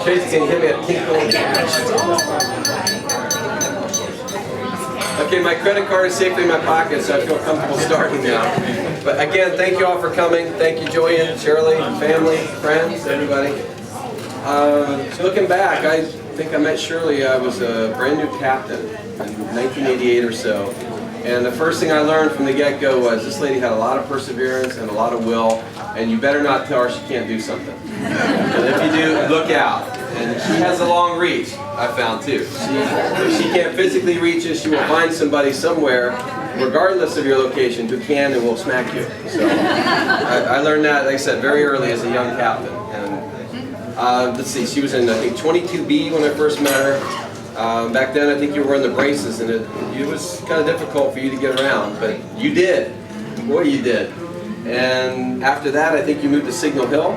Tracy, can you hit me a tinkle? Okay, my credit card is safely in my pocket, so I feel comfortable starting now. But again, thank you all for coming. Thank you, Joanne, Shirley, family, friends, everybody. So looking back, I think I met Shirley. I was a brand new captain in 1988 or so. And the first thing I learned from the get-go was this lady had a lot of perseverance and a lot of will, and you better not tell her she can't do something. And if you do, look out. And she has a long reach, I found too. If she can't physically reach you, she will find somebody somewhere, regardless of your location, who can and will smack you. So I learned that, like I said, very early as a young captain. And let's see, she was in, I think, 22B when I first met her. Back then, I think you were in the braces, and it was kind of difficult for you to get around, but you did. Boy, you did. And after that, I think you moved to Signal Hill,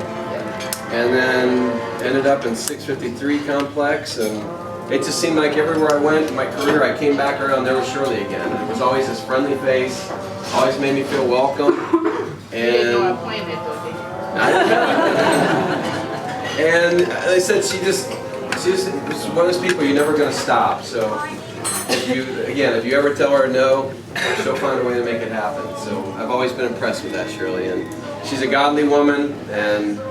and then ended up in 653 Complex, and it just seemed like everywhere I went in my career, I came back around, there was Shirley again. It was always this friendly face, always made me feel welcome. And and I said, she's one of those people you're never going to stop. So if you ever tell her no, she'll find a way to make it happen. So I've always been impressed with that, Shirley. And she's a godly woman, and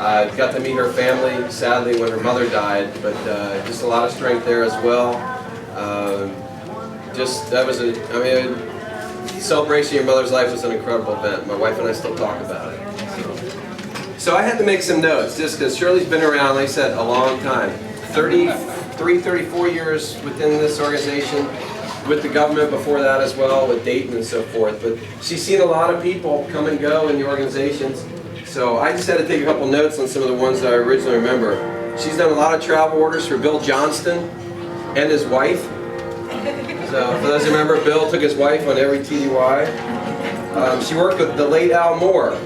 I got to meet her family, sadly, when her mother died, but just a lot of strength there as well. Celebration of your mother's life was an incredible event. My wife and I still talk about it. So I had to make some notes, just because Shirley's been around, like I said, a long time. 33, 34 years within this organization, with the government before that as well, with Dayton and so forth. But she's seen a lot of people come and go in the organizations. So I just had to take a couple notes on some of the ones that I originally remember. She's done a lot of travel orders for Bill Johnston and his wife. So for those who remember, Bill took his wife on every TDY. She worked with the late Al Moore.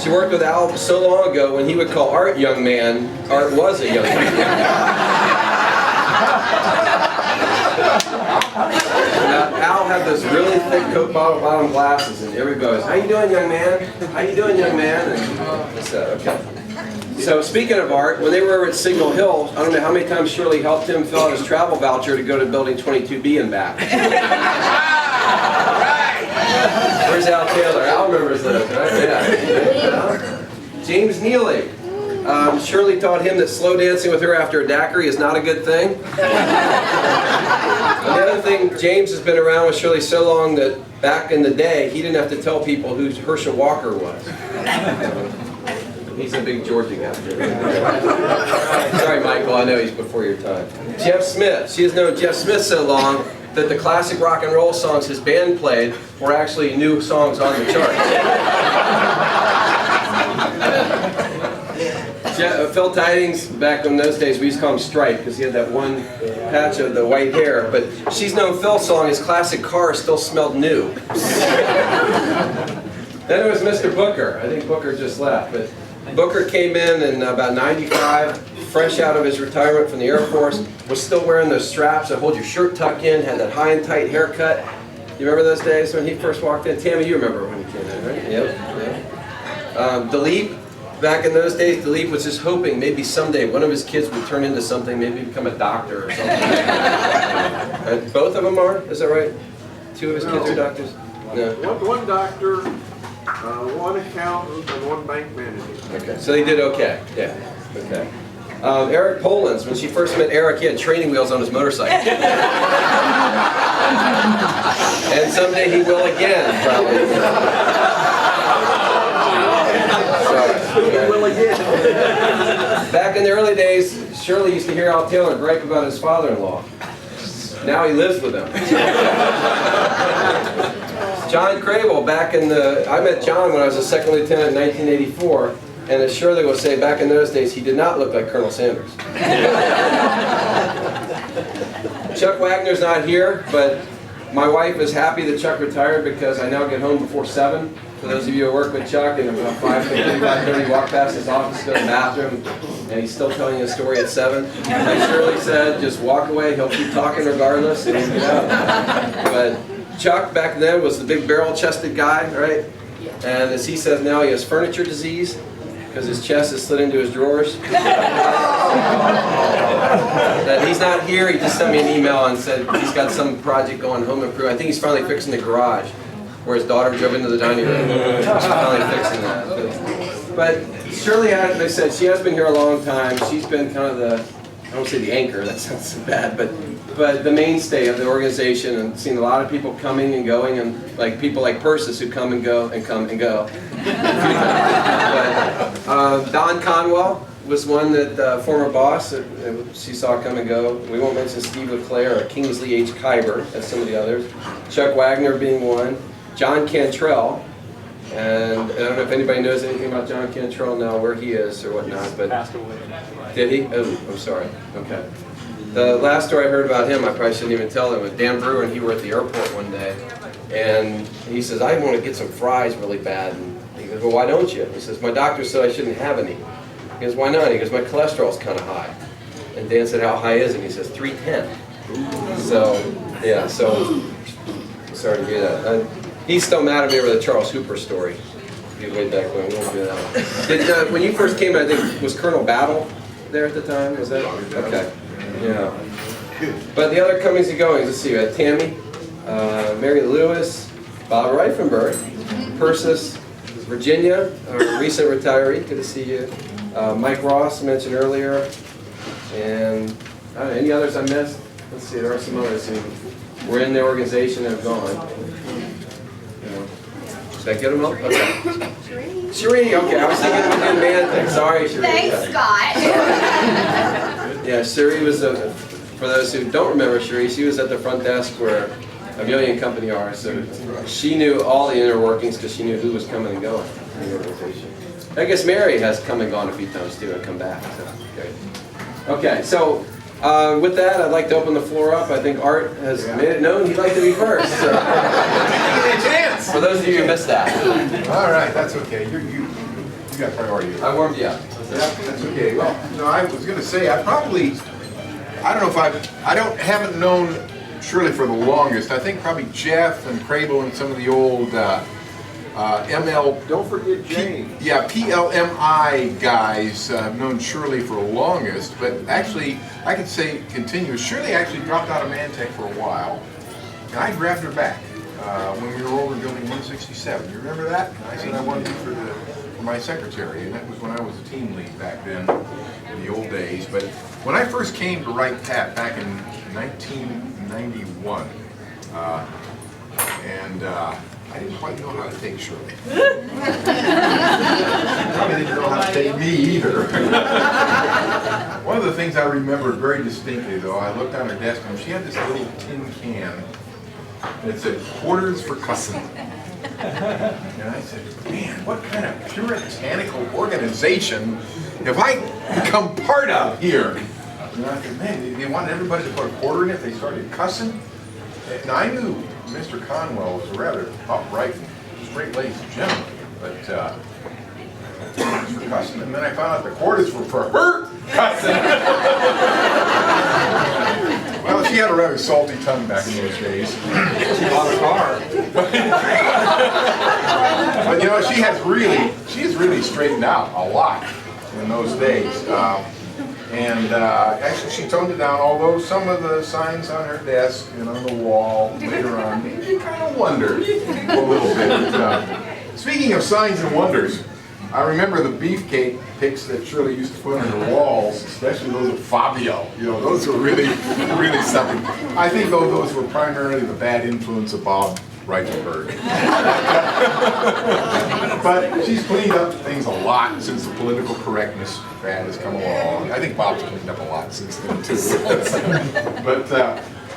She worked with Al so long ago when he would call Art young man, Art was a young man. Al had those really thick Coke bottom glasses, and everybody goes, "How you doing, young man? How you doing, young man?" And I said, "Okay." So speaking of Art, when they were over at Signal Hill, I don't know how many times Shirley helped him fill out his travel voucher to go to Building 22B and back. Where's Al Taylor? Al remembers those, right? Yeah. James Neely. Shirley taught him that slow dancing with her after a daiquiri is not a good thing. Another thing, James has been around with Shirley so long that back in the day, he didn't have to tell people who Herschel Walker was. He's a big Georgia guy. Sorry, Michael, I know he's before your time. Jeff Smith. She has known Jeff Smith so long that the classic rock and roll songs his band played were actually new songs on the chart. Phil Tidings, back in those days, we used to call him Stripe because he had that one patch of the white hair. But she's known Phil's song, his classic car still smelled new. Then it was Mr. Booker. I think Booker just left. But Booker came in about 95, fresh out of his retirement from the Air Force, was still wearing those straps that hold your shirt tucked in, had that high and tight haircut. You remember those days when he first walked in? Tammy, you remember when he came in, right? Yep. Dilip, back in those days, Dilip was just hoping maybe someday one of his kids would turn into something, maybe become a doctor or something. Both of them are? Is that right? Two of his kids are doctors? No. One doctor, one accountant, and one bank manager. Okay, so they did okay. Yeah. Okay. Eric Polans, when she first met Eric, he had training wheels on his motorcycle. And someday he will again, probably. Will again. Back in the early days, Shirley used to hear Al Taylor gripe about his father-in-law. Now he lives with him. John Crable, I met John when I was a second lieutenant in 1984, and as Shirley will say, back in those days, he did not look like Colonel Sanders. Chuck Wagner's not here, but my wife is happy that Chuck retired because I now get home before 7. For those of you who work with Chuck, and about 5:30, walk past his office, go to the bathroom, and he's still telling you a story at 7. Like Shirley said, just walk away, he'll keep talking regardless, and he'll get out. But Chuck back then was the big barrel-chested guy, right? And as he says now, he has furniture disease because his chest is slid into his drawers. that he's not here. He just sent me an email and said he's got some project going, home improvement. I think he's finally fixing the garage where his daughter drove into the dining room. She's finally fixing that. But Shirley, as I said, she has been here a long time. She's been kind of the, I don't say the anchor, that sounds so bad, but the mainstay of the organization, and seen a lot of people coming and going, and like people like Persis who come and go and come and go. But Don Conwell was one that former boss that she saw come and go. We won't mention Steve LeClaire or Kingsley H. Kyber as some of the others. Chuck Wagner being one. John Cantrell. And I don't know if anybody knows anything about John Cantrell now, where he is or whatnot, but Passed away. did he? Oh, I'm sorry. Okay. The last story I heard about him, I probably shouldn't even tell it, was Dan Brewer and he were at the airport one day, and he says, I want to get some fries really bad. And he goes, well, why don't you? He says, my doctor said I shouldn't have any. He goes, why not? He goes, my cholesterol's kind of high. And Dan said, how high is it? And he says, 310. So, yeah, so, sorry to hear that. He's still mad at me over the Charles Hooper story. Way back when, we won't do that one. Did, when you first came, I think, was Colonel Battle there at the time? Was that? Okay. Yeah. But the other comings and goings, let's see, we had Tammy, Mary Lewis, Bob Reifenberg, Persis, Virginia, our recent retiree, good to see you. Mike Ross, mentioned earlier. And I don't know, any others I missed? Let's see, there are some others who were in the organization and have gone. Did I get them up? Okay. Sheree, okay, I was thinking we did man thing. Sorry, Sheree. Thanks, Scott. Yeah, Sheree was, for those who don't remember Sheree, she was at the front desk where Amelia and company are, so she knew all the inner workings because she knew who was coming and going in the organization. I guess Mary has come and gone a few times too and come back. So, okay, so with that, I'd like to open the floor up. I think Art has made it known he'd like to be first. So. For those of you who missed that. All right, that's okay. You got priority. I warmed you up. Yeah, that's okay. Well, no, I was going to say I don't know if haven't known Shirley for the longest. I think probably Jeff and Crable and some of the old ML. Don't forget Jane. PLMI guys have known Shirley for the longest, but actually I could say continuous. Shirley actually dropped out of Mantech for a while, and I grabbed her back. When we were over building 167. You remember that? And I said I wanted you for my secretary, and that was when I was a team lead back then, in the old days. But when I first came to Wright Pat back in 1991, I didn't quite know how to take Shirley. Probably didn't know how to take me either. One of the things I remember very distinctly, though, I looked on her desk and she had this little tin can. And it said, quarters for cussing. And I said, man, what kind of puritanical organization have I become part of here? And I said, man, they wanted everybody to put a quarter in it. They started cussing. And I knew Mr. Conwell was a rather upright and straight laced gentleman. But quarters for cussing. And then I found out the quarters were for her cussing. Well, she had a rather salty tongue back in those days. She bought a car. But you know, she has really straightened out a lot in those days. Actually, she toned it down, although some of the signs on her desk and on the wall later on, you kind of wondered a little bit. Speaking of signs and wonders, I remember the beefcake pics that Shirley used to put on her walls, especially those of Fabio. You know, those were really something. I think those were primarily the bad influence of Bob Reichenberg. But she's cleaned up things a lot since the political correctness fad has come along. I think Bob's cleaned up a lot since then too.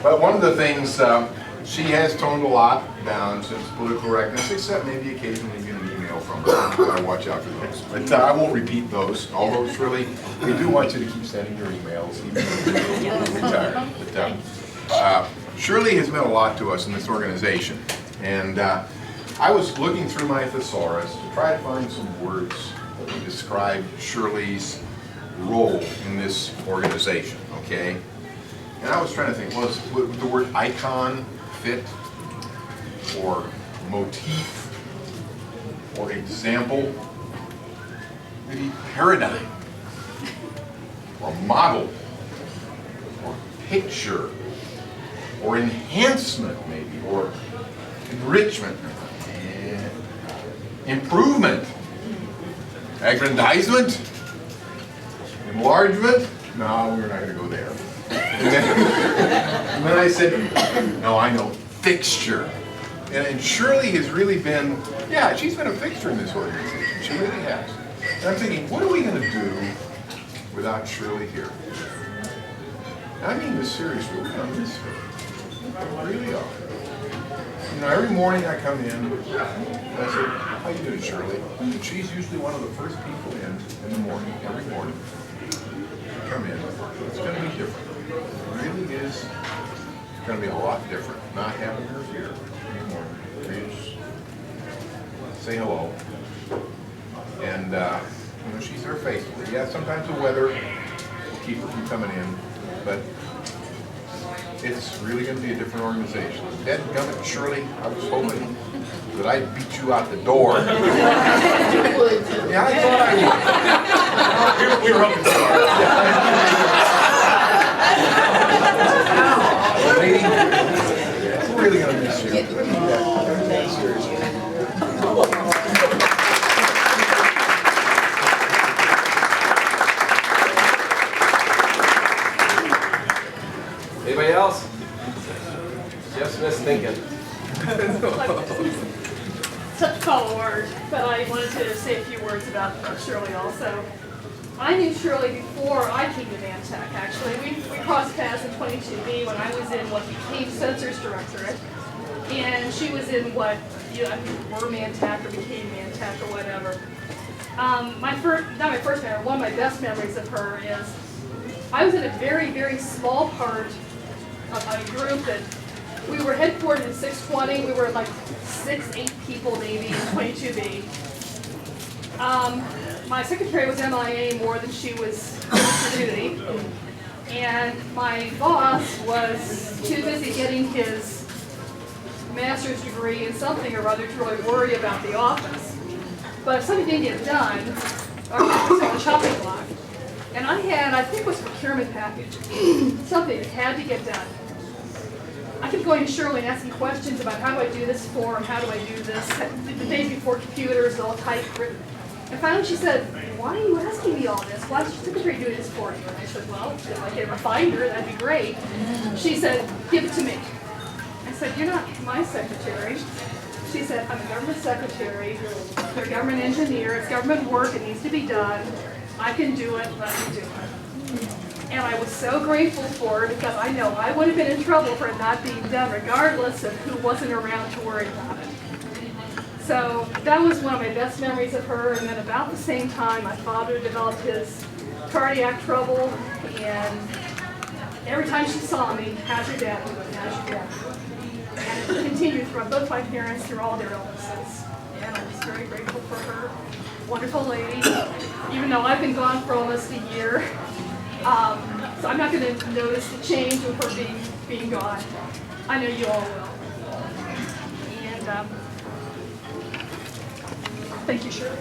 But one of the things, she has toned a lot down since political correctness, except maybe occasionally get an email from her. I watch out for those. But I won't repeat those, although Shirley, we do want you to keep sending your emails, even when you're retired. But, Shirley has meant a lot to us in this organization. And I was looking through my thesaurus to try to find some words that would describe Shirley's role in this organization, okay? And I was trying to think, would the word icon fit? Or motif? Or example? Maybe paradigm? Or model? or picture, or enhancement maybe, or enrichment, improvement, aggrandizement, enlargement. No, we're not going to go there. And then I said, no, I know, fixture. And Shirley has really been, yeah, she's been a fixture in this organization. She really has. And I'm thinking, what are we going to do without Shirley here? And I mean this seriously, we're going to miss her. We really are. You know, every morning I come in, and I say, how you doing, Shirley? And she's usually one of the first people in the morning, every morning. Come in. It's going to be different. It really is going to be a lot different. Not having her here in the morning. Just say hello. And, you know, she's there faithfully. Yeah, sometimes the weather will keep her from coming in, but it's really going to be a different organization. Dadgummit, Shirley, I was hoping that I'd beat you out the door. Yeah, I thought I would. We were hoping for lady, we're really going to miss you. Yeah, seriously. Anybody else? Jeff Smith's thinking. Such a tall word, but I wanted to say a few words about Shirley also. I knew Shirley before I came to Mantech, actually. We crossed paths in 22B when I was in what became Sensors Directorate. And she was in what, you know, were Mantech or became Mantech or whatever. Not my first memory, one of my best memories of her is I was in a very, very small part of a group that we were headquartered in 620. We were like 6-8 people maybe in 22B. My secretary was MIA more than she was for duty. And my boss was too busy getting his master's degree in something or other to really worry about the office. But if something didn't get done, our office was on the chopping block. And I had, I think it was a procurement package, something that had to get done. I kept going to Shirley and asking questions about how do I do this form, how do I do this, the days before computers, all typewritten. And finally she said, why are you asking me all this? Why is your secretary doing this for you? And I said, well, if I get a binder, that'd be great. She said, give it to me. I said, you're not my secretary. She said, I'm a government secretary, you're a government engineer, it's government work, it needs to be done. I can do it, let me do it. And I was so grateful for her because I know I would have been in trouble for it not being done regardless of who wasn't around to worry about it. So that was one of my best memories of her. And then about the same time, my father developed his cardiac trouble. And every time she saw me, how's your dad doing? How's your dad doing? And it continued through both my parents through all their illnesses. And I was very grateful for her. Wonderful lady, even though I've been gone for almost a year. So I'm not going to notice the change with her being gone. I know you all will. And thank you, Shirley.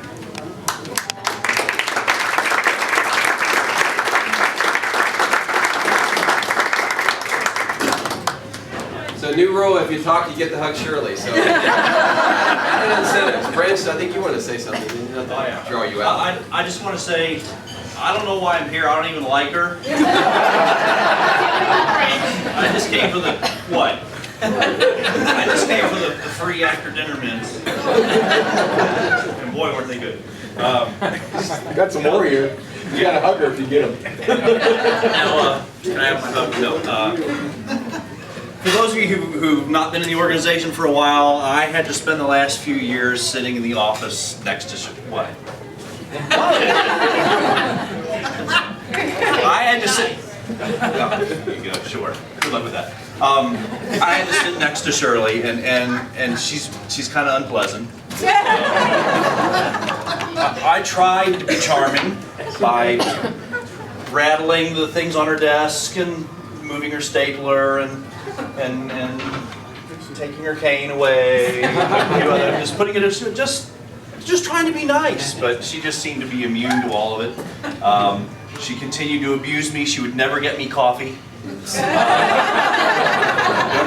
So new rule, if you talk, you get to hug Shirley. So added incentives. Branch, I think you want to say something. Didn't you? Draw you out. I just want to say, I don't know why I'm here. I don't even like her. I just came for the, what? I just came for the free after dinner mints. And boy, weren't they good. Got some more here. You gotta hug her if you get them. Now, can I have my hug? No. For those of you who've not been in the organization for a while, I had to spend the last few years sitting in the office next to what? I had to sit. Oh, there you go. Sure. Good luck with that. I had to sit next to Shirley, and she's kind of unpleasant. I tried to be charming by rattling the things on her desk and moving her stapler and taking her cane away. Just putting it just trying to be nice, but she just seemed to be immune to all of it. She continued to abuse me. She would never get me coffee. Don't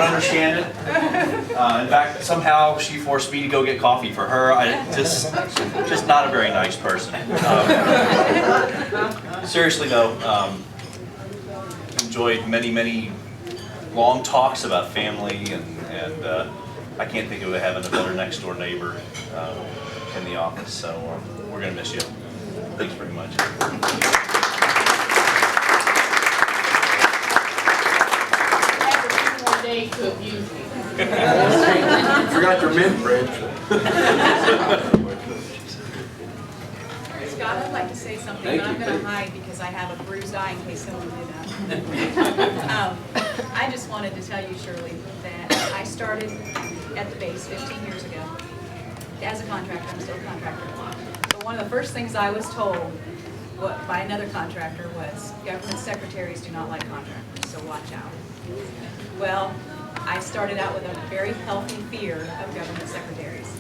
understand it. In fact, somehow she forced me to go get coffee for her. Just not a very nice person. Seriously though, enjoyed many long talks about family, and I can't think of having a better next door neighbor in the office. So we're gonna miss you. Thanks very much. To abuse me. Forgot your mint, Bridge. Scott, I'd like to say something, Thank but I'm you. going to hide because I have a bruised eye in case someone did that. I just wanted to tell you, Shirley, that I started at the base 15 years ago as a contractor. I'm still a contractor. But one of the first things I was told by another contractor was, government secretaries do not like contractors, so watch out. Well, I started out with a very healthy fear of government secretaries.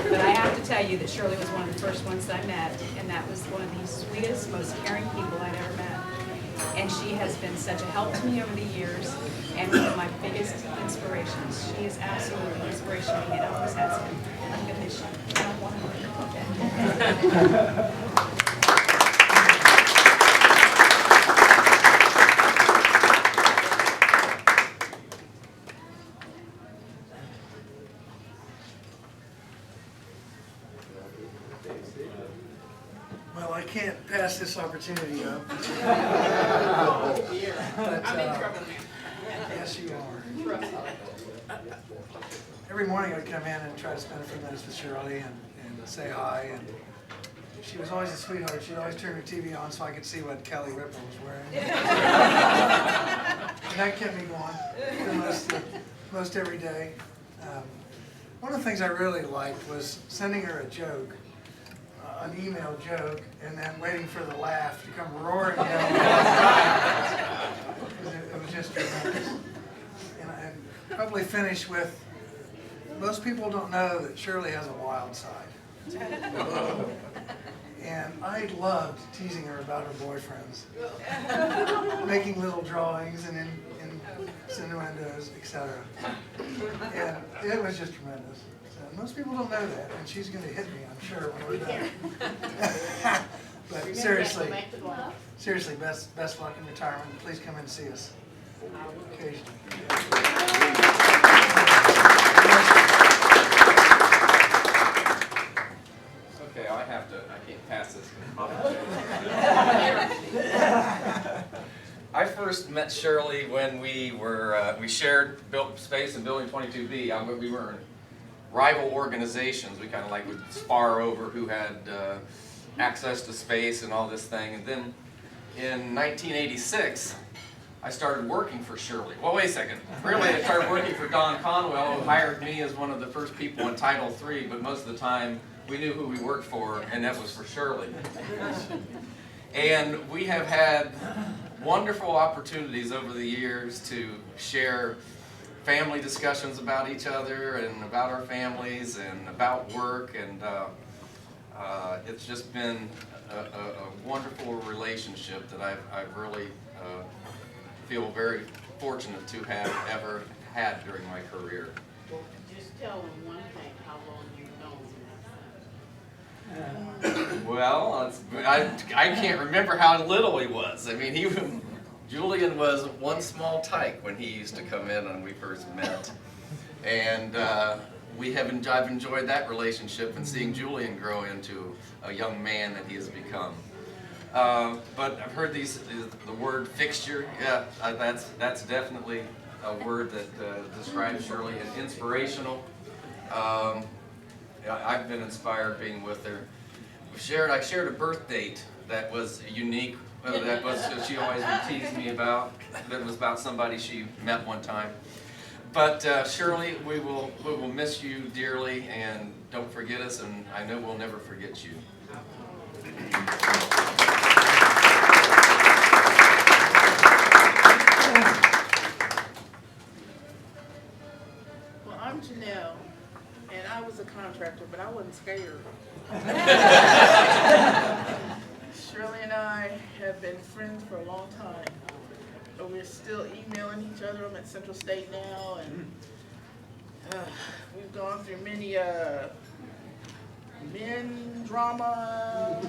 But I have to tell you that Shirley was one of the first ones that I met, and that was one of the sweetest, most caring people I'd ever met. And she has been such a help to me over the years, and one of my biggest inspirations. She is absolutely an inspiration to me, and always has been. I'm going to miss you. I don't want to hurt her. Well, I can't pass this opportunity up. But, I'm in trouble now. yes, you are. Every morning I'd come in and try to spend a few minutes with Shirley and say hi. And she was always a sweetheart. She'd always turn her TV on so I could see what Kelly Ripa was wearing. And that kept me going most every day. One of the things I really liked was sending her a joke. An email joke, and then waiting for the laugh to come roaring down. It was just tremendous. And I probably finish with, most people don't know that Shirley has a wild side. And I loved teasing her about her boyfriends. Making little drawings and innuendos, etc. And it was just tremendous. Most people don't know that, and she's going to hit me, I'm sure, when we're done. But seriously, best luck in retirement. Please come in and see us occasionally. Okay, I can't pass this. I first met Shirley when we shared space in Building 22B. We were in rival organizations. We kind of would spar over who had access to space and all this thing. And then in 1986, I started working for Shirley. Well, wait a second. Really, I started working for Don Conwell, who hired me as one of the first people in Title III, but most of the time we knew who we worked for, and that was for Shirley. And we have had wonderful opportunities over the years to share family discussions about each other and about our families and about work, and it's just been a wonderful relationship that I've really feel very fortunate to have ever had during my career. Just tell them one thing, how long you've known him. Well, I can't remember how little he was. I mean, Julian was one small tyke when he used to come in when we first met. And I've enjoyed that relationship and seeing Julian grow into a young man that he has become. But I've heard the word fixture. Yeah, that's definitely a word that describes Shirley as inspirational. I've been inspired being with her. I shared a birth date that was unique. That was she always would tease me about. That was about somebody she met one time. But Shirley, we will miss you dearly, and don't forget us. And I know we'll never forget you. Well, I'm Janelle, and I was a contractor, but I wasn't scared. Shirley and I have been friends for a long time, but we We're still emailing each other. I'm at Central State now, and we've gone through many men drama,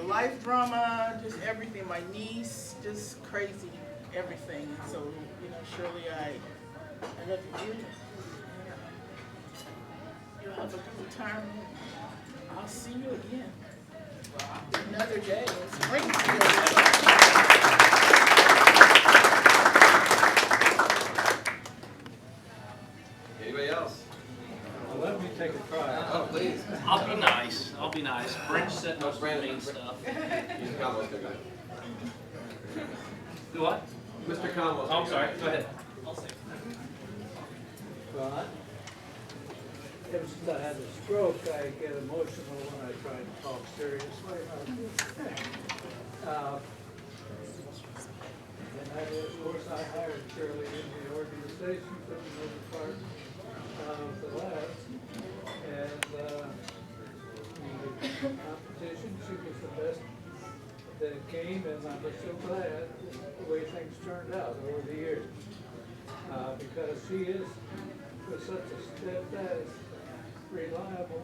life drama, just everything. My niece, just crazy, everything. So, Shirley, I love you. You'll have a good retirement. I'll see you again another day in Springfield. Anybody else? Well, let me take a try. Oh, please. I'll be nice. I'll be nice. Brent said most of the Brandon. main stuff. Mr. Conway's the guy. Do what? Mr. Conway's the Oh, I'm sorry. guy. Go ahead. Well, ever since I had a stroke, I get emotional when I try to talk seriously. And of course, I hired Shirley in the organization for the middle part of the lab. And in the competition, she was the best that came, and I'm so glad the way things turned out over the years. Because she was such a steadfast, reliable,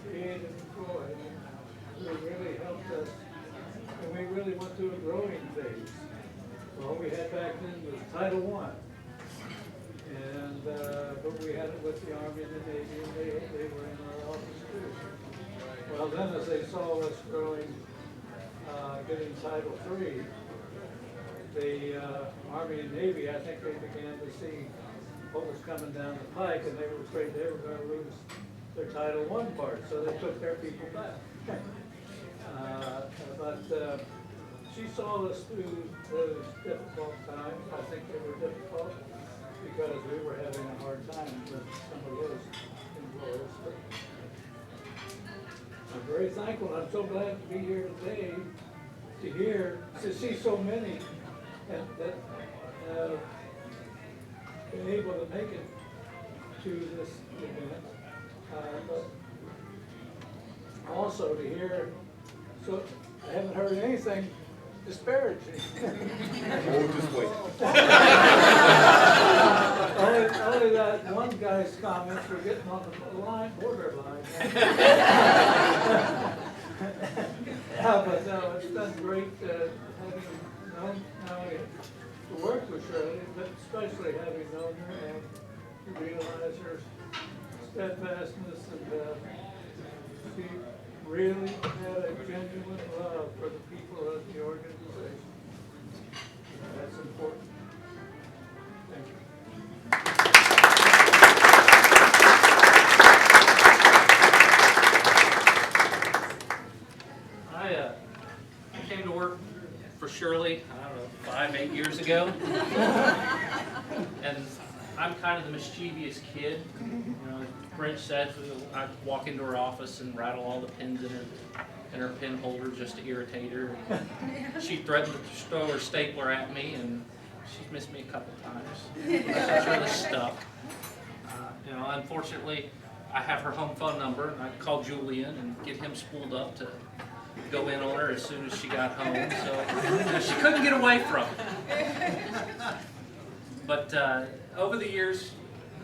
creative employee who really helped us, and we really went through a growing phase. All we had back then was Title I, and but we had it with the Army and the Navy, and they were in our office too. Well, then as they saw us growing, getting Title III, the Army and Navy, I think they began to see what was coming down the pike, and they were afraid they were going to lose their Title I part, so they took their people back. But she saw us through those difficult times. I think they were difficult because we were having a hard time with some of those employees. But I'm very thankful. I'm so glad to be here today to see so many that been able to make it to this event, but also to hear, so I haven't heard anything disparaging. Oh, just wait. only that one guy's comments were getting on the line, borderline. Yeah, but no, it's been great having known not only to work with Shirley, but especially having known her and to realize her steadfastness, and she really had a genuine love for the people of the organization. That's important. Thank you. I came to work for Shirley, I don't know, 5, 8 years ago. And I'm kind of the mischievous kid. As Brent said, I'd walk into her office and rattle all the pins in her pin holder just to irritate her. She threatened to throw her stapler at me, and she's missed me a couple times. She's really stuck. Unfortunately, I have her home phone number, and I call Julian and get him spooled up to go in on her as soon as she got home. So she couldn't get away from it. But over the years,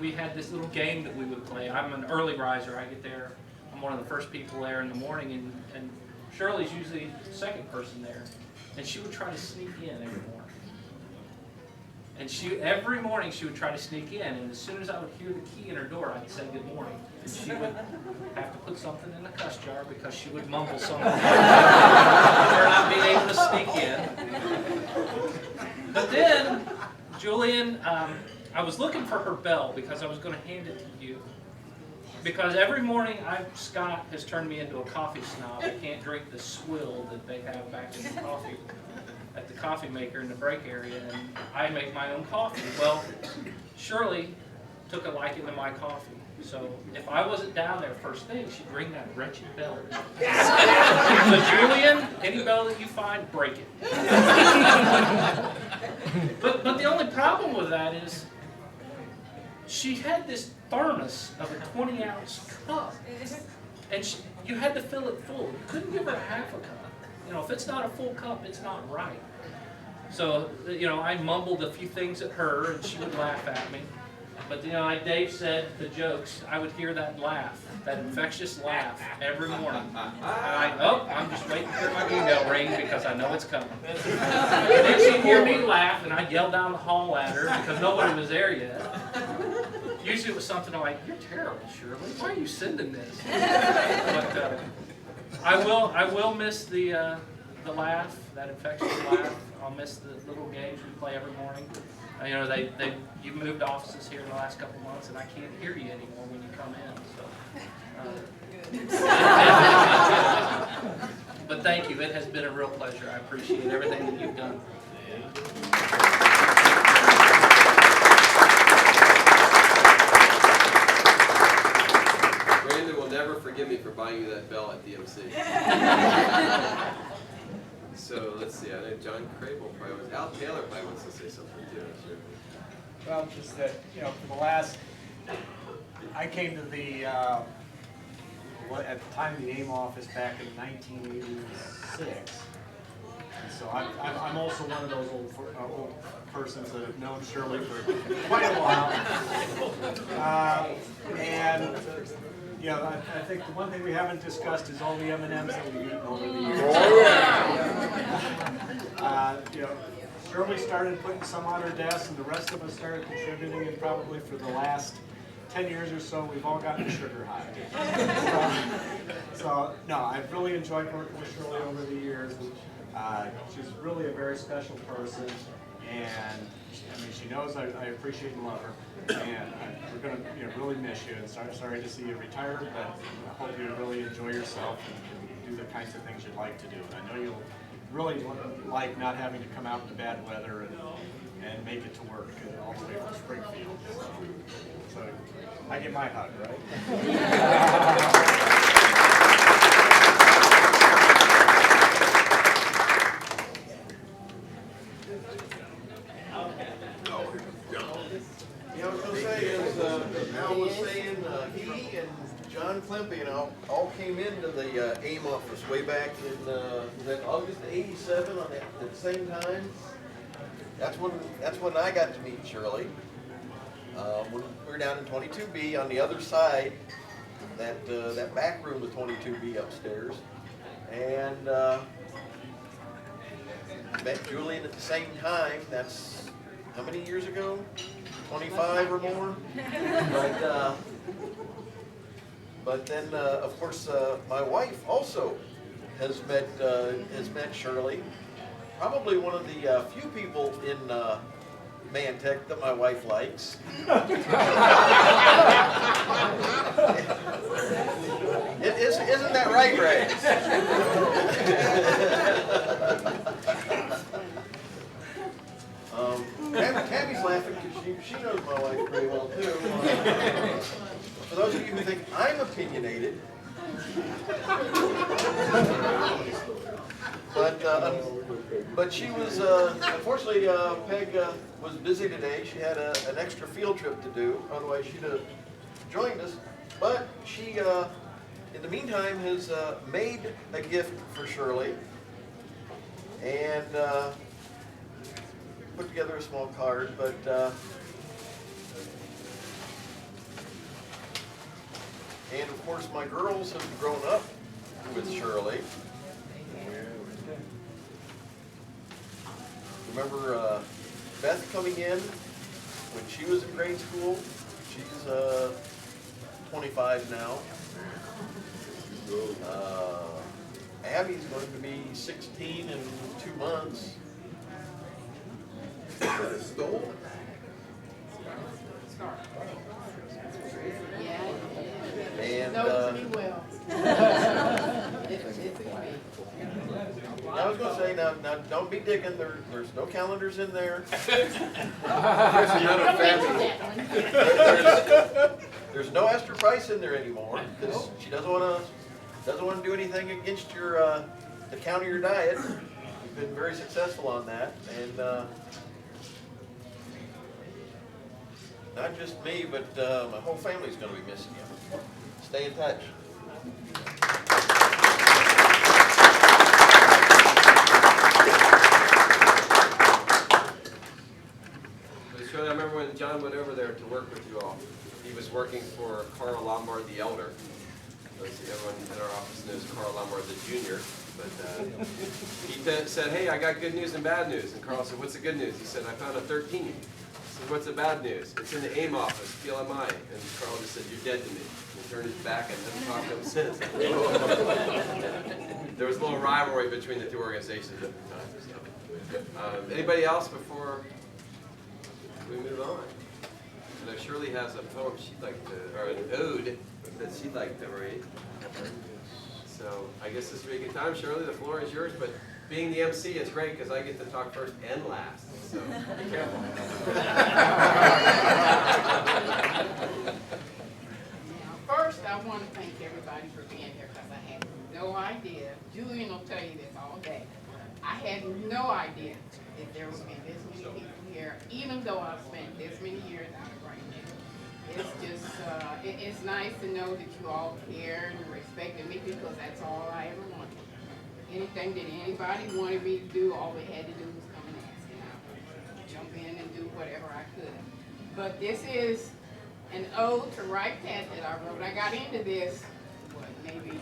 we had this little game that we would play. I'm an early riser. I get there. I'm one of the first people there in the morning, and Shirley's usually the second person there. And she would try to sneak in every morning. And every morning she would try to sneak in, and as soon as I would hear the key in her door, I'd say good morning. And she would have to put something in the cuss jar because she would mumble something for not being able to sneak in. But then, Julian, I was looking for her bell because I was going to hand it to you. Because every morning, Scott has turned me into a coffee snob. I can't drink the swill that they have back in the coffee, at the coffee maker in the break area, and I make my own coffee. Well, Shirley took a liking to my coffee. So if I wasn't down there first thing, she'd ring that wretched bell. So Julian, any bell that you find, break it. But the only problem with that is she had this thermos of a 20-ounce cup, and you had to fill it full. You couldn't give her half a cup. If it's not a full cup, it's not right. So, you know, I mumbled a few things at her and she would laugh at me. But, you know, like Dave said, the jokes, I would hear that laugh, that infectious laugh every morning. And I'm just waiting for my email ring because I know it's coming. And then she'd hear me laugh and I'd yell down the hall at her because nobody was there yet. Usually it was something like, "You're terrible, Shirley. Why are you sending this?" But I will miss the laugh, that infectious laugh. I'll miss the little games we play every morning. You know, you've moved offices here in the last couple months, and I can't hear you anymore when you come in. So, but thank you. It has been a real pleasure. I appreciate everything that you've done. Brandon will never forgive me for buying you that bell at DMC. So let's see, I know John Crable probably was, Al Taylor probably wants to say something too, I'm sure. Well, just that, you know, for the last, I came to the, at the time of the AIM office back in 1986. And so I'm also one of those old persons that have known Shirley for quite a while. And, you know, I think the one thing we haven't discussed is all the M&Ms that we've eaten over the years. Oh, yeah. You know, Shirley started putting some on her desk, and the rest of us started contributing, and probably for the last 10 years or so, we've all gotten sugar high. So no, I've really enjoyed working with Shirley over the years. She's really a very special person, and I mean, she knows I appreciate and love her, and we're going to really miss you, and sorry to see you retire, but I hope you really enjoy yourself and do the kinds of things you'd like to do. And I know you'll really like not having to come out in the bad weather and make it to work all the way from Springfield. So I get my hug, right? You know, what I was going to say is, Al was saying, he and John Klempe, all came into the AIM office way back in was that August '87 at the same time. That's when I got to meet Shirley. When we were down in 22B on the other side, that back room of 22B upstairs, and met Julian at the same time. That's how many years ago? 25 or more. But then, of course, my wife also has met Shirley. Probably one of the few people in Mantech that my wife likes. Isn't that right, Ray? Tammy's laughing because she knows my wife pretty well too. For those of you who think I'm opinionated, but she was unfortunately Peg was busy today. She had an extra field trip to do. Otherwise, she'd have joined us. But she, in the meantime, has made a gift for Shirley and put together a small card. But and of course, my girls have grown up with Shirley. Remember Beth coming in when she was in grade school? She's 25 now. Abby's going to be 16 in 2 months. Stole? And I was going to say, now don't be digging. There's no calendars in there. There's no Esther Price in there anymore because she doesn't want to do anything against the count of your diet. You've been very successful on that, and not just me, but my whole family's going to be missing you. Stay in touch. Shirley, I remember when John went over there to work with you all. He was working for Carl Lombard the Elder. Everyone in our office knows Carl Lombard the Junior. But he said, hey, I got good news and bad news. And Carl said, what's the good news? He said, I found a 13. He said, what's the bad news? It's in the AIM office, PLMI. And Carl just said, you're dead to me. And he turned his back and hasn't talked to him since. There was a little rivalry between the two organizations at the time. So. Anybody else before we move on? I know Shirley has a poem she'd like to, or an ode that she'd like to read. So I guess this would be a good time. Shirley, the floor is yours, but being the MC is great because I get to talk first and last. So be careful. First, I want to thank everybody for being here because I had no idea. Julian will tell you this all day. I had no idea that there would be this many people here, even though I've spent this many years out of right now. It's just, it's nice to know that you all care and respected me because that's all I ever wanted. Anything that anybody wanted me to do, all they had to do was come and ask, and I would jump in and do whatever I could. But this is an ode to Right Pat that I wrote. I got into this, what, maybe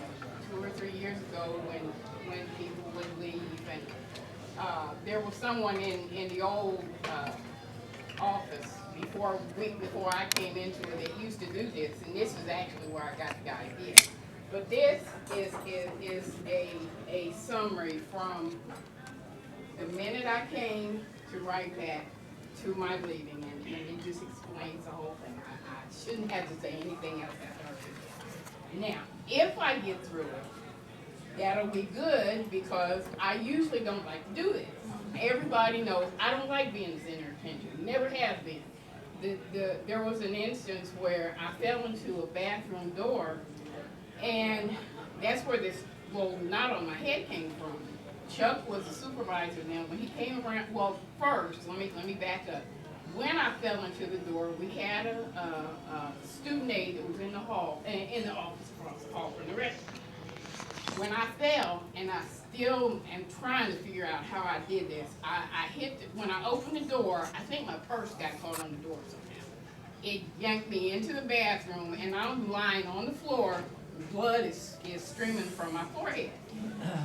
2 or 3 years ago when people would leave, and there was someone in the old office before I came into it that used to do this, and this is actually where I got the idea. But this is a summary from the minute I came to Right Pat to my leaving, and it just explains the whole thing. I shouldn't have to say anything else after this. Now, if I get through it, that'll be good because I usually don't like to do this. Everybody knows I don't like being the center of attention. Never have been. There was an instance where I fell into a bathroom door, and that's where this little knot on my head came from. Chuck was a supervisor then. When he came around, well, first, let me back up. When I fell into the door, we had a student aide that was in the hall, in the office across the hall from the restroom. When I fell, and I still am trying to figure out how I did this, I hit, when I opened the door, I think my purse got caught on the door somehow. It yanked me into the bathroom, and I'm lying on the floor. Blood is streaming from my forehead.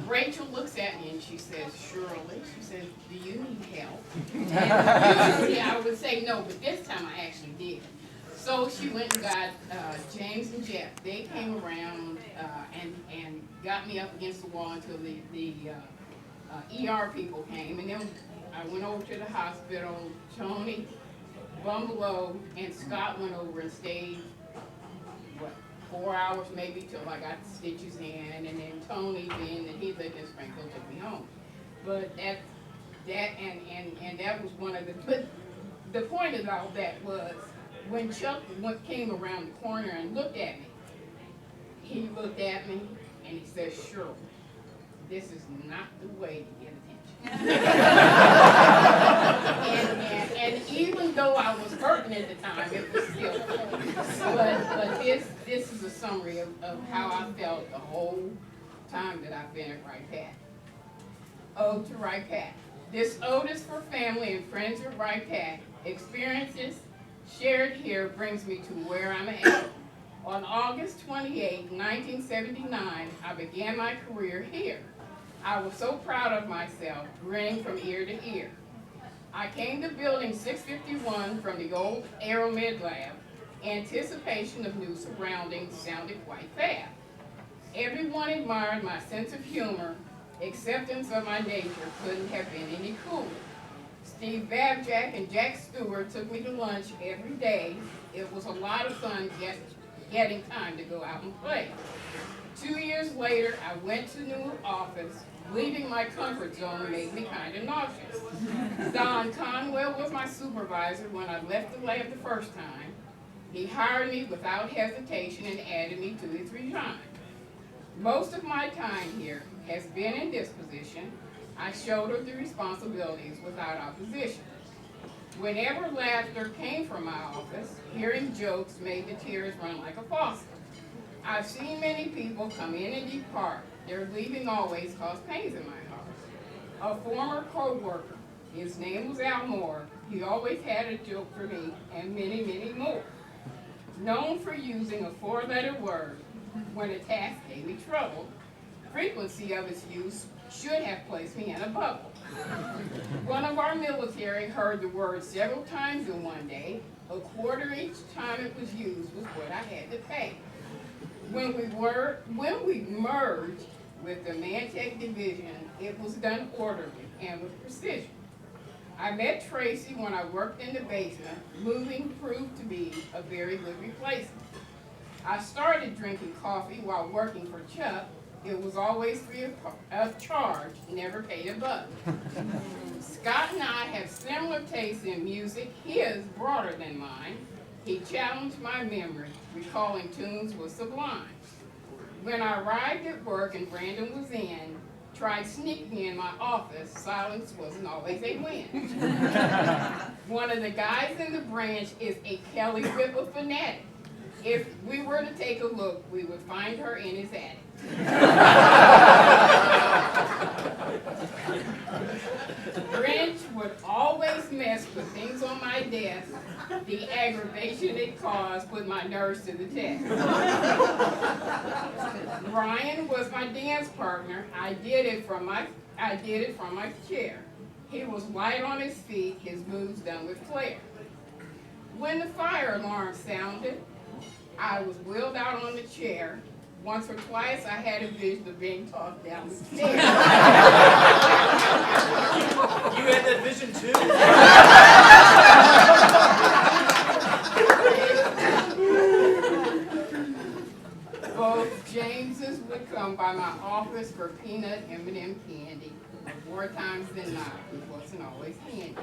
Rachel looks at me and she says, Shirley, she says, do you need help? And usually I would say no, but this time I actually did. So she went and got James and Jeff. They came around and got me up against the wall until the ER people came. And then I went over to the hospital. Tony, Bungalow, and Scott went over and stayed, what, 4 hours maybe till I got the stitches in. And then Tony, being that he lived in Springfield, took me home. But that was one of the, but the point of all that was, when Chuck came around the corner and looked at me, he looked at me and he said, Shirley, this is not the way to get attention. and even though I was hurting at the time, it was still cool. But this is a summary of how I felt the whole time that I've been at Right Pat. Ode to Right Pat. This ode is for family and friends of Right Pat. Experiences shared here brings me to where I'm at. On August 28, 1979, I began my career here. I was so proud of myself, grinning from ear to ear. I came to Building 651 from the old Aeromed lab. Anticipation of new surroundings sounded quite fab. Everyone admired my sense of humor. Acceptance of my nature couldn't have been any cooler. Steve Babjack and Jack Stewart took me to lunch every day. It was a lot of fun getting time to go out and play. 2 years later, I went to new office. Leaving my comfort zone made me kind of nauseous. Don Conwell was my supervisor when I left the lab the first time. He hired me without hesitation and added me to his regime. Most of my time here has been in this position. I shouldered the responsibilities without opposition. Whenever laughter came from my office, hearing jokes made the tears run like a faucet. I've seen many people come in and depart. Their leaving always caused pains in my heart. A former co-worker His name was Al Moore. He always had a joke for me, and many, many more. Known for using a four-letter word when a task gave me trouble, frequency of its use should have placed me in a bubble. One of our military heard the word several times in one day. A quarter each time it was used was what I had to pay. When we merged with the Mantech division, it was done orderly and with precision. I met Tracy when I worked in the basement. Moving proved to be a very good replacement. I started drinking coffee while working for Chuck. It was always free of charge, never paid a buck. Scott and I have similar tastes in music. His broader than mine. He challenged my memory. Recalling tunes was sublime. When I arrived at work and Brandon was in, tried sneaking in my office, silence wasn't always a win. One of the guys in the branch is a Kelly Ripa fanatic. If we were to take a look, we would find her in his attic. Grinch would always mess with things on my desk. The aggravation it caused put my nerves to the test. Brian was my dance partner. I did it from my chair. He was light on his feet, his moves done with flair. When the fire alarm sounded, I was wheeled out on the chair. Once or twice I had a vision of being tossed down the stairs. You had that vision too? Both Jameses would come by my office for peanut M&M candy. More times than not, it wasn't always handy.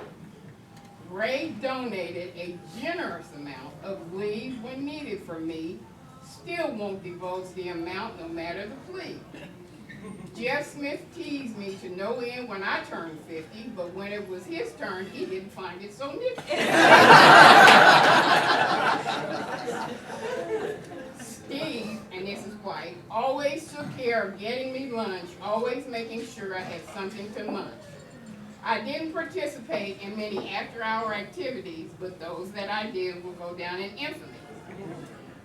Ray donated a generous amount of leave when needed for me. Still won't divulge the amount no matter the plea. Jeff Smith teased me to no end when I turned 50, but when it was his turn, he didn't find it so nifty. Steve, and this is White, always took care of getting me lunch, always making sure I had something to munch. I didn't participate in many after-hour activities, but those that I did will go down in infamy.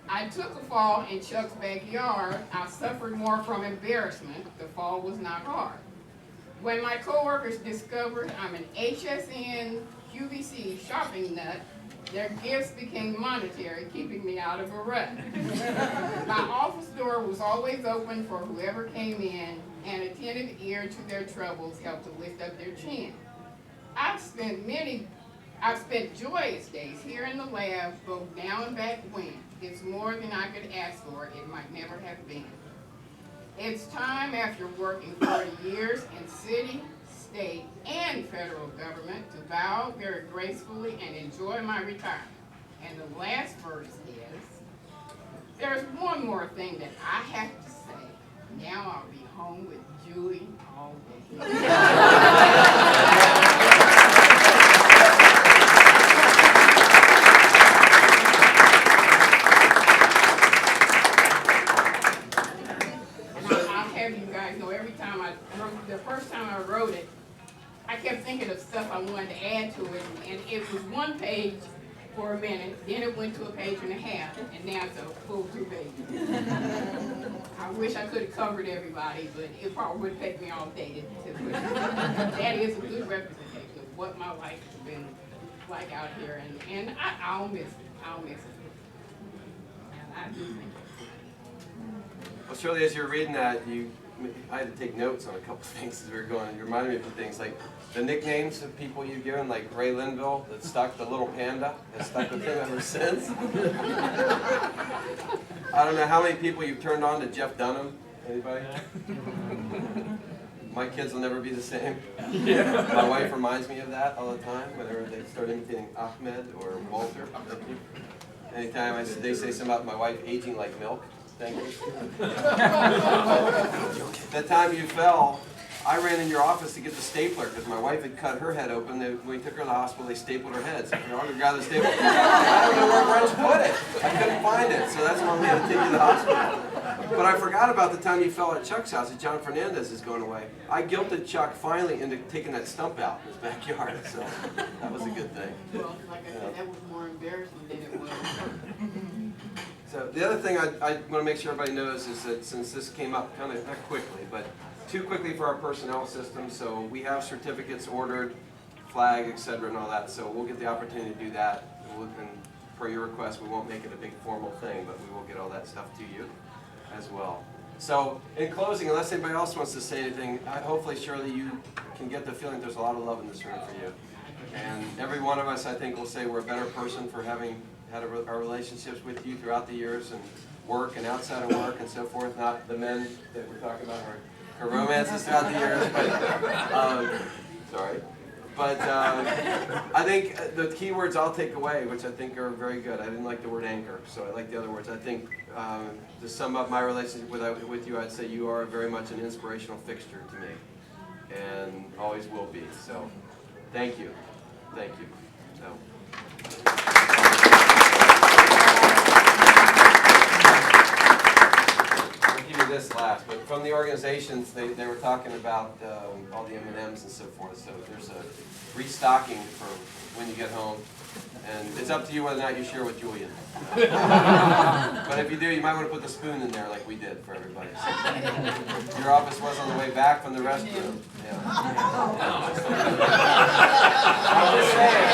I took a fall in Chuck's backyard. I suffered more from embarrassment. The fall was not hard. When my coworkers discovered I'm an HSN QVC shopping nut, their gifts became monetary, keeping me out of a rut. My office door was always open for whoever came in. An attentive ear to their troubles helped to lift up their chin. I've spent joyous days here in the lab, both now and back when. It's more than I could ask for. It might never have been. It's time, after working 40 years in city, state, and federal government, to bow very gracefully and enjoy my retirement. And the last verse is, there's one more thing that I have to say. Now I'll be home with Julie all day. The first time I wrote it, I kept thinking of stuff I wanted to add to it, and it was one page for a minute, then it went to a page and a half, and now it's a full 2 pages. I wish I could have covered everybody, but it probably would take me all day to put it. That is a good representation of what my life has been like out here, and I'll miss it. I'll miss it. And I do think it. Well, Shirley, as you're reading that, I had to take notes on a couple things as we were going. You reminded me of things like the nicknames of people you've given, like Ray Linville, that stuck, the little panda, has stuck with him ever since. I don't know how many people you've turned on to Jeff Dunham. Anybody? My kids will never be the same. My wife reminds me of that all the time whenever they start imitating Ahmed or Walter. Anytime they say something about my wife aging like milk. Thank you. That time you fell, I ran in your office to get the stapler because my wife had cut her head open. When we took her to the hospital, they stapled her head. So I got the stapler. I don't know where Brent put it. I couldn't find it, so that's why we had to take you to the hospital. But I forgot about the time you fell at Chuck's house at John Fernandez is going away. I guilted Chuck finally into taking that stump out in his backyard, so that was a good thing. Well, like I said, that was more embarrassing than it was. So the other thing I want to make sure everybody knows is that since this came up kind of, not quickly, but too quickly for our personnel system, so we have certificates ordered, flag, etc. and all that, so we'll get the opportunity to do that. And per your request, we won't make it a big formal thing, but we will get all that stuff to you as well. So in closing, unless anybody else wants to say anything, hopefully, Shirley, you can get the feeling there's a lot of love in this room for you. And every one of us, I think, will say we're a better person for having had our relationships with you throughout the years and work and outside of work and so forth. Not the men that we're talking about our romances throughout the years, but sorry. But I think the key words I'll take away, which I think are very good. I didn't like the word anchor, so I like the other words. I think to sum up my relationship with you, I'd say you are very much an inspirational fixture to me, and always will be. So, thank you, thank you. So. I'll give you this last, but from the organizations, they were talking about all the M&Ms and so forth, so there's a restocking for when you get home, and it's up to you whether or not you share with Julian. But if you do, you might want to put the spoon in there like we did for everybody. So, your office was on the way back from the restroom. Yeah. I'm just saying.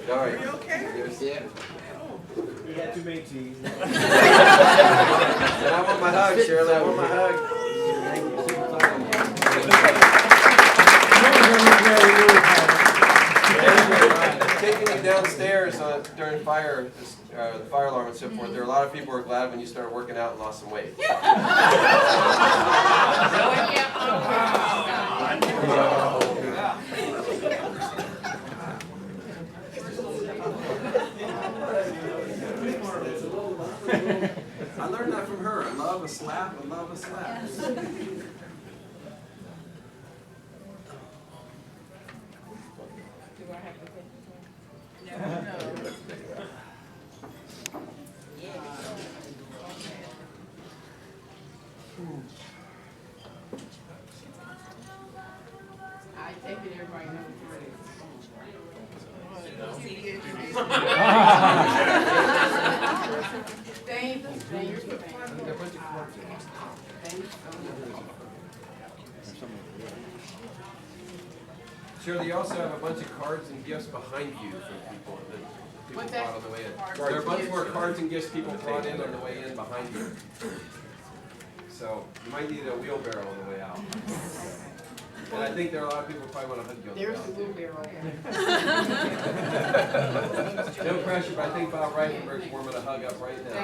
Sorry. Are you okay? We had too many teas. And I want my hug, Shirley. I want my hug. Taking me downstairs during the fire alarm and so forth, there are a lot of people who are glad when you started working out and lost some weight. I learned that from her. I love a slap. I love a slap. I take it everybody knows where it is. Thank you. Shirley, you also have a bunch of cards and gifts behind you from people that people What's brought that? on the way in. There are a bunch more cards and gifts people brought in on the way in behind you. So you might need a wheelbarrow on the way out. And I think there are a lot of people who probably want to hug you on the way There's out. the wheelbarrow. No pressure, but I think Bob Reichenberg's warming a hug up right now.